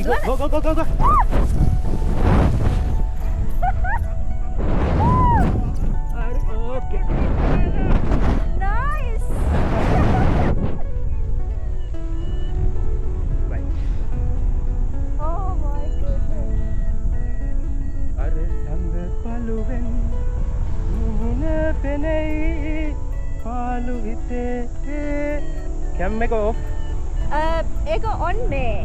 Go. Okay. Nice. Bye. Oh my goodness. අර සඳ පළුවෙන් මුහුණ පෙනෙයි පාළු හිතේ කැම් එක ඔෆ් ඒක on මේ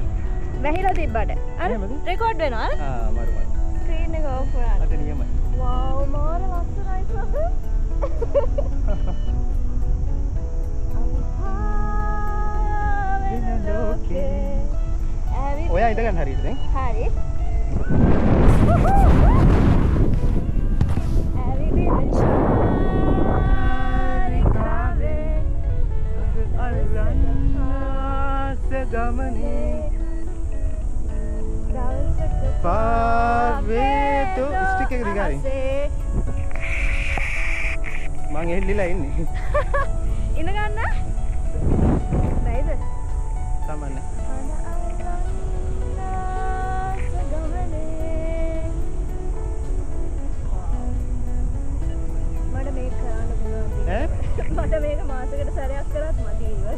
වැහිලා තිබ්බට අර එහෙමද? රෙකෝඩ් වෙනවා අර මරු ස්ක්‍රීන් එක ඔෆ් වුණා අද නියමයි wow මාර ලස්සනයි සඳ වෙන ලෝකේ ඔයා ඉඳ ගන්න හරියට දැන් හරි ගමනේ පාවේ තෝ ස්ටික් එක දිගාරින් මං එල්ලිලා ඉන්නේ ඉන්න ගන්න බැයිද සමන්න මට මේක කරන්න පුළුවන් ඈ මට මේක මාසෙකට සැරයක් කරත් මදි ඉවර